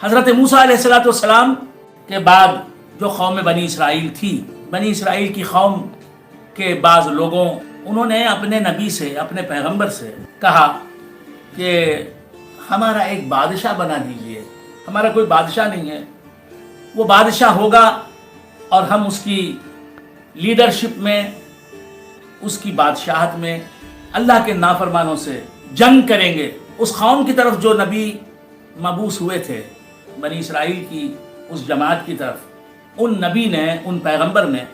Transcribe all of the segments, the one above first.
حضرت موسیٰ علیہ السلام کے بعد جو قوم بنی اسرائیل تھی، بنی اسرائیل کی قوم کے بعض لوگوں انہوں نے اپنے نبی سے، اپنے پیغمبر سے کہا کہ ہمارا ایک بادشاہ بنا دیجئے، ہمارا کوئی بادشاہ نہیں ہے، وہ بادشاہ ہوگا اور ہم اس کی لیڈرشپ میں، اس کی بادشاہت میں اللہ کے نافرمانوں سے جنگ کریں گے۔ اس قوم کی طرف جو نبی مبعوث ہوئے تھے، بنی اسرائیل کی اس جماعت کی طرف، ان نبی نے، ان پیغمبر نے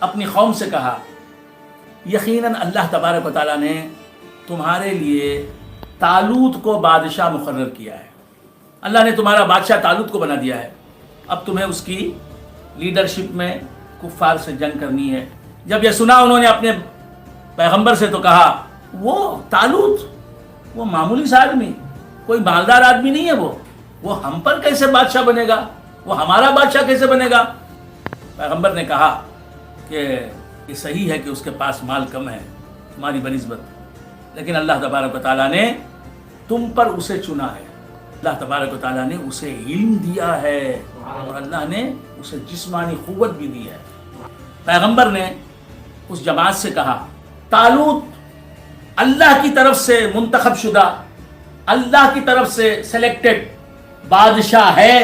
اپنی قوم سے کہا یقیناً اللہ تبارک و تعالیٰ نے تمہارے لیے طالوت کو بادشاہ مقرر کیا ہے، اللہ نے تمہارا بادشاہ طالوت کو بنا دیا ہے، اب تمہیں اس کی لیڈرشپ میں کفار سے جنگ کرنی ہے۔ جب یہ سنا انہوں نے اپنے پیغمبر سے تو کہا وہ طالوت، وہ معمولی سا آدمی، کوئی مالدار آدمی نہیں ہے، وہ ہم پر کیسے بادشاہ بنے گا، وہ ہمارا بادشاہ کیسے بنے گا؟ پیغمبر نے کہا کہ یہ صحیح ہے کہ اس کے پاس مال کم ہے تمہاری بنسبت، لیکن اللہ تبارک و تعالیٰ نے تم پر اسے چنا ہے، اللہ تبارک و تعالیٰ نے اسے علم دیا ہے اور اللہ نے اسے جسمانی قوت بھی دی ہے۔ پیغمبر نے اس جماعت سے کہا طالوت اللہ کی طرف سے منتخب شدہ، اللہ کی طرف سے سلیکٹڈ بادشاہ ہے۔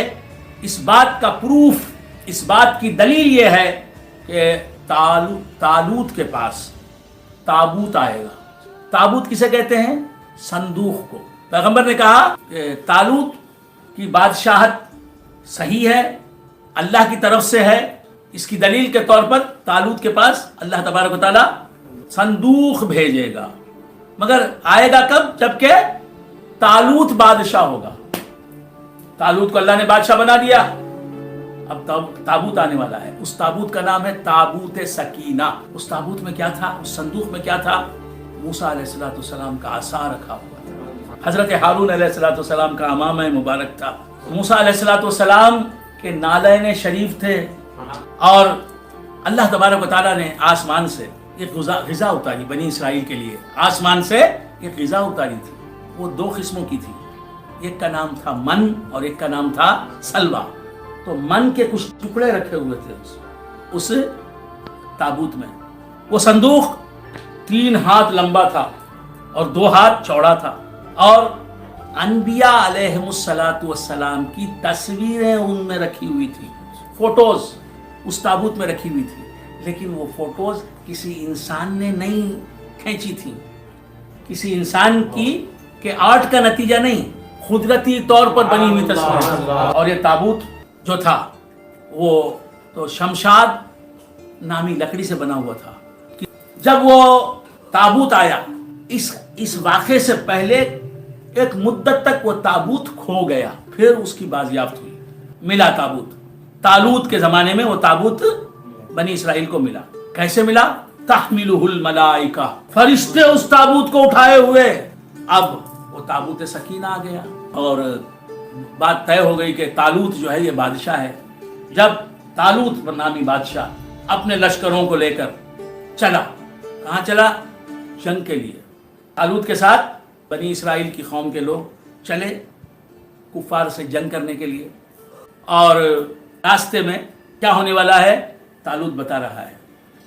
اس بات کا پروف، اس بات کی دلیل یہ ہے کہ طالوت کے پاس تابوت آئے گا۔ تابوت کسے کہتے ہیں؟ صندوق کو۔ پیغمبر نے کہا کہ طالوت کی بادشاہت صحیح ہے، اللہ کی طرف سے ہے، اس کی دلیل کے طور پر طالوت کے پاس اللہ تبارک و تعالیٰ صندوق بھیجے گا، مگر آئے گا کب؟ جبکہ طالوت بادشاہ ہوگا۔ طالوت کو اللہ نے بادشاہ بنا دیا، اب تابوت آنے والا ہے۔ اس تابوت کا نام ہے تابوت سکینہ۔ اس تابوت میں کیا تھا؟ اس صندوق میں کیا تھا؟ موسیٰ علیہ السلام کا عصا رکھا ہوا تھا، حضرت ہارون علیہ السلام کا امامہ مبارک تھا، موسیٰ علیہ السلام کے نالین شریف تھے، اور اللہ تبارک و تعالیٰ نے آسمان سے ایک غذا اتاری بنی اسرائیل کے لیے، آسمان سے ایک غذا اتاری تھی، وہ دو قسموں کی تھی، ایک کا نام تھا من اور ایک کا نام تھا سلوا۔ تو من کے کچھ ٹکڑے رکھے ہوئے تھے اس تابوت میں۔ وہ صندوق 3 ہاتھ لمبا تھا اور 2 ہاتھ چوڑا تھا، اور انبیاء علیہم السلام کی تصویریں ان میں رکھی ہوئی تھی، فوٹوز اس تابوت میں رکھی ہوئی تھی، لیکن وہ فوٹوز کسی انسان نے نہیں کھینچی تھی، کسی انسان کی کہ آرٹ کا نتیجہ نہیں، قدرتی طور پر بنی ہوئی تصویر۔ اور یہ تابوت جو تھا وہ تو شمشاد نامی لکڑی سے بنا ہوا تھا۔ جب وہ تابوت آیا، اس واقعے سے پہلے ایک مدت تک وہ تابوت کھو گیا، پھر اس کی بازیافت ہوئی، ملا تابوت۔ طالوت کے زمانے میں وہ تابوت بنی اسرائیل کو ملا۔ کیسے ملا؟ تحملہ الملائکہ، فرشتے اس تابوت کو اٹھائے ہوئے۔ اب وہ تابوت سکینہ آ گیا اور بات طے ہو گئی کہ طالوت جو ہے یہ بادشاہ ہے۔ جب طالوت نامی بادشاہ اپنے لشکروں کو لے کر چلا، کہاں چلا؟ جنگ کے لیے۔ طالوت کے ساتھ بنی اسرائیل کی قوم کے لوگ چلے کفار سے جنگ کرنے کے لیے، اور راستے میں کیا ہونے والا ہے طالوت بتا رہا ہے۔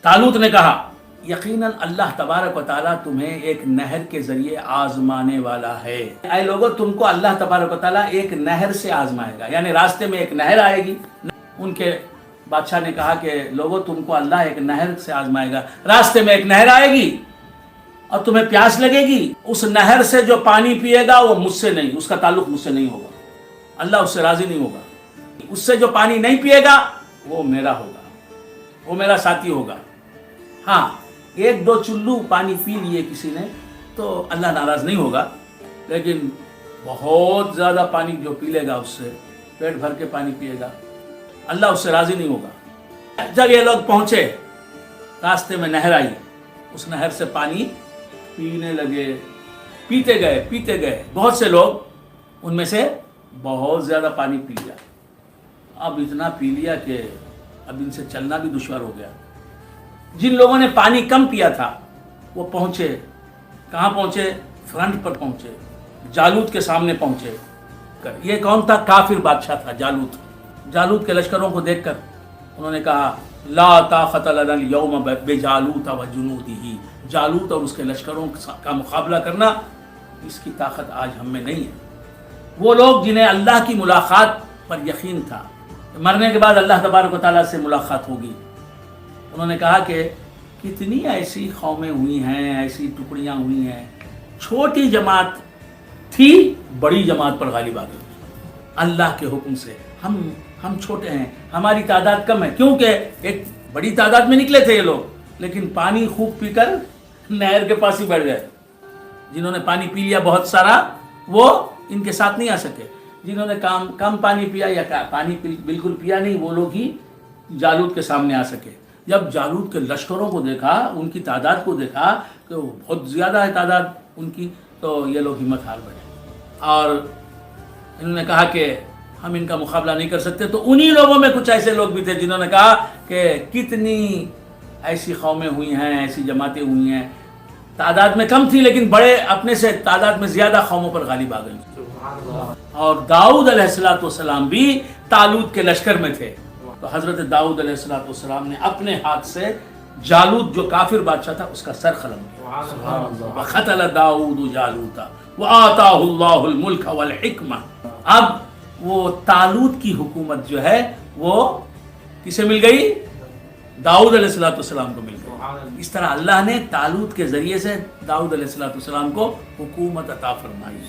طالوت نے کہا یقیناً اللہ تبارک و تعالیٰ تمہیں ایک نہر کے ذریعے آزمانے والا ہے۔ اے لوگو، تم کو اللہ تبارک و تعالیٰ ایک نہر سے آزمائے گا، یعنی راستے میں ایک نہر آئے گی۔ ان کے بادشاہ نے کہا کہ لوگو تم کو اللہ ایک نہر سے آزمائے گا، راستے میں ایک نہر آئے گی اور تمہیں پیاس لگے گی، اس نہر سے جو پانی پیے گا وہ مجھ سے نہیں، اس کا تعلق مجھ سے نہیں ہوگا، اللہ اس سے راضی نہیں ہوگا۔ اس سے جو پانی نہیں پیے گا وہ میرا ہوگا، وہ میرا ساتھی ہوگا۔ ہاں، 1-2 چلو پانی پی لیے کسی نے تو اللہ ناراض نہیں ہوگا، لیکن بہت زیادہ پانی جو پی لے گا اس سے پیٹ بھر کے پانی پیے گا، اللہ اس سے راضی نہیں ہوگا۔ جب یہ لوگ پہنچے، راستے میں نہر آئی، اس نہر سے پانی پینے لگے، پیتے گئے، بہت سے لوگ ان میں سے بہت زیادہ پانی پی لیا۔ اب اتنا پی لیا کہ اب ان سے چلنا بھی دشوار ہو گیا۔ جن لوگوں نے پانی کم پیا تھا وہ پہنچے، کہاں پہنچے؟ فرنٹ پر پہنچے، جالوت کے سامنے پہنچے۔ یہ کون تھا؟ کافر بادشاہ تھا جالوت۔ جالوت کے لشکروں کو دیکھ کر انہوں نے کہا لا طاقت لنا اليوم بجالوت وجنودہ، جالوت اور اس کے لشکروں کا مقابلہ کرنا اس کی طاقت آج ہم میں نہیں ہے۔ وہ لوگ جنہیں اللہ کی ملاقات پر یقین تھا، مرنے کے بعد اللہ تبارک و تعالیٰ سے ملاقات ہوگی، انہوں نے کہا کہ کتنی ایسی قومیں ہوئی ہیں، ایسی ٹکڑیاں ہوئی ہیں، چھوٹی جماعت تھی بڑی جماعت پر غالب آ گئی اللہ کے حکم سے۔ ہم چھوٹے ہیں، ہماری تعداد کم ہے، کیونکہ ایک بڑی تعداد میں نکلے تھے یہ لوگ، لیکن پانی خوب پی کر نہر کے پاس ہی بیٹھ گئے۔ جنہوں نے پانی پی لیا بہت سارا وہ ان کے ساتھ نہیں آ سکے، جنہوں نے کم پانی پیا یا پانی بالکل پیا نہیں وہ لوگ ہی جالوت کے سامنے آ سکے۔ جب جالوت کے لشکروں کو دیکھا، ان کی تعداد کو دیکھا کہ وہ بہت زیادہ ہے تعداد ان کی، تو یہ لوگ ہمت ہار بیٹھے اور انہوں نے کہا کہ ہم ان کا مقابلہ نہیں کر سکتے۔ تو انہی لوگوں میں کچھ ایسے لوگ بھی تھے جنہوں نے کہا کہ کتنی ایسی قومیں ہوئی ہیں، ایسی جماعتیں ہوئی ہیں، تعداد میں کم تھی لیکن بڑے اپنے سے تعداد میں زیادہ قوموں پر غالب آ گئی۔ اور داؤد علیہ السلام بھی طالوت کے لشکر میں تھے، تو حضرت داؤد علیہ السلام نے اپنے ہاتھ سے جالوت جو کافر بادشاہ تھا اس کا سر قلم کیا۔ وَقَتَلَ داؤد جالوت وَآتَاهُ اللَّهُ الْمُلْكَ وَالْحِكْمَةَ۔ اب وہ طالوت کی حکومت جو ہے وہ کسے مل گئی؟ داؤد علیہ السلام کو مل گئی۔ اس طرح اللہ نے طالوت کے ذریعے سے داؤد علیہ السلام کو حکومت عطا فرمائی۔